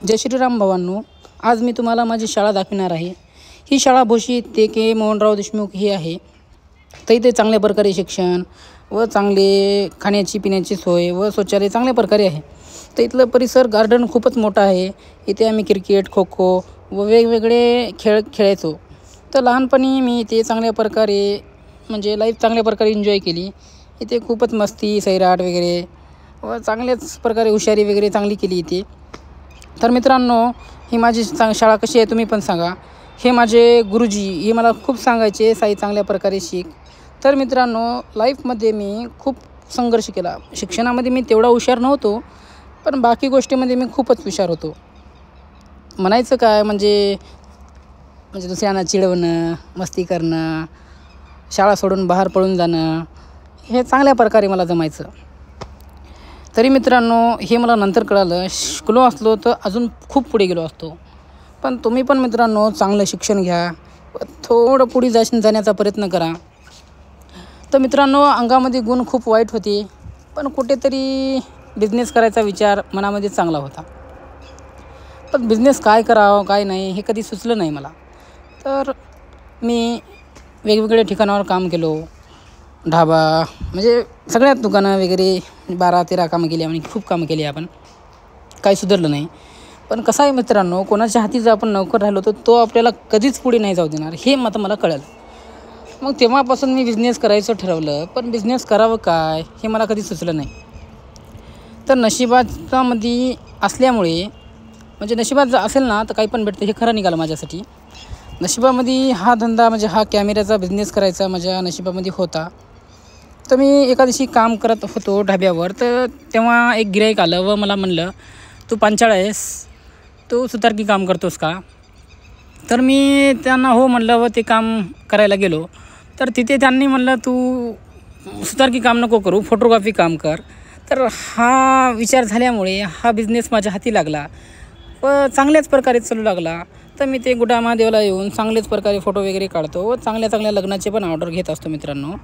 जय श्रीराम भावांनो, आज मी तुम्हाला माझी शाळा दाखविणार आहे। ही शाळा भोशी ते मोहनराव देशमुख ही आहे। तर इथे चांगल्या प्रकारे शिक्षण व चांगले खाण्याची पिण्याची सोय व शौचालय चांगल्या प्रकारे आहे। तर इथलं परिसर गार्डन खूपच मोठा आहे। इथे आम्ही क्रिकेट, खो खो व वेगवेगळे खेळ खेळायचो। तर लहानपणी मी इथे चांगल्या प्रकारे म्हणजे लाईफ चांगल्या प्रकारे एन्जॉय केली। इथे खूपच मस्ती, सैराट वगैरे व चांगल्याच प्रकारे हुशारी वगैरे चांगली केली इथे। तर मित्रांनो, ही माझी शाळा कशी आहे तुम्ही पण सांगा। हे माझे गुरुजी हे मला खूप सांगायचे, साई चांगल्या प्रकारे शिक। तर मित्रांनो, लाईफमध्ये मी खूप संघर्ष केला। शिक्षणामध्ये मी तेवढा हुशार नव्हतो, पण बाकी गोष्टीमध्ये मी खूपच हुशार होतो। म्हणायचं काय म्हणजे दुसऱ्यांना चिडवणं, मस्ती करणं, शाळा सोडून बाहेर पळून जाणं, हे चांगल्या प्रकारे मला जमायचं। तरी मित्रांनो, हे मला नंतर कळालं, शिकलो असलो तर अजून खूप पुढे गेलो असतो। पण तुम्ही पण मित्रांनो चांगलं शिक्षण घ्या, थोडं पुढे जाण्याचा प्रयत्न करा। तर मित्रांनो, अंगामध्ये गुण खूप वाईट होते, पण कुठेतरी बिझनेस करायचा विचार मनामध्ये चांगला होता। पण बिझनेस काय करावं काय नाही हे कधी सुचलं नाही मला। तर मी वेगवेगळ्या ठिकाणावर काम केलो, ढाबा म्हणजे सगळ्यात दुकानं वगैरे 12-13 कामं केली आणि खूप कामं केली आपण, काही सुधारलं नाही। पण कसं आहे मित्रांनो, कोणाच्या हाती जर आपण नोकर राहिलो तर तो आपल्याला कधीच पुढे नाही जाऊ देणार, हे मला कळलं। मग तेव्हापासून मी बिझनेस करायचं ठरवलं, पण बिझनेस करावं काय हे मला कधी सुचलं नाही। तर नशिबामध्ये असल्यामुळे म्हणजे नशिबात जर असेल ना तर काही पण भेटतं, हे खरं निघालं माझ्यासाठी। नशिबामध्ये हा धंदा म्हणजे हा कॅमेऱ्याचा बिझनेस करायचा माझ्या नशिबामध्ये होता। तर मी एका दिवशी काम करत होतो ढाब्यावर, तर तेव्हा एक गिऱ्हाईक आलं व मला म्हणलं, तू पांचाळ आहेस, तू सुतारकी काम करतोस का? तर मी त्यांना हो म्हणलं व ते काम करायला गेलो। तर तिथे त्यांनी म्हणलं, तू सुतारकी काम नको करू, फोटोग्राफी काम कर। तर हा विचार झाल्यामुळे हा बिझनेस माझ्या हाती लागला व चांगल्याच प्रकारे चालू लागला। तर मी ते गुढा महादेवाला येऊन चांगल्याच प्रकारे फोटो वगैरे काढतो व चांगल्या लग्नाचे पण ऑर्डर घेत असतो मित्रांनो।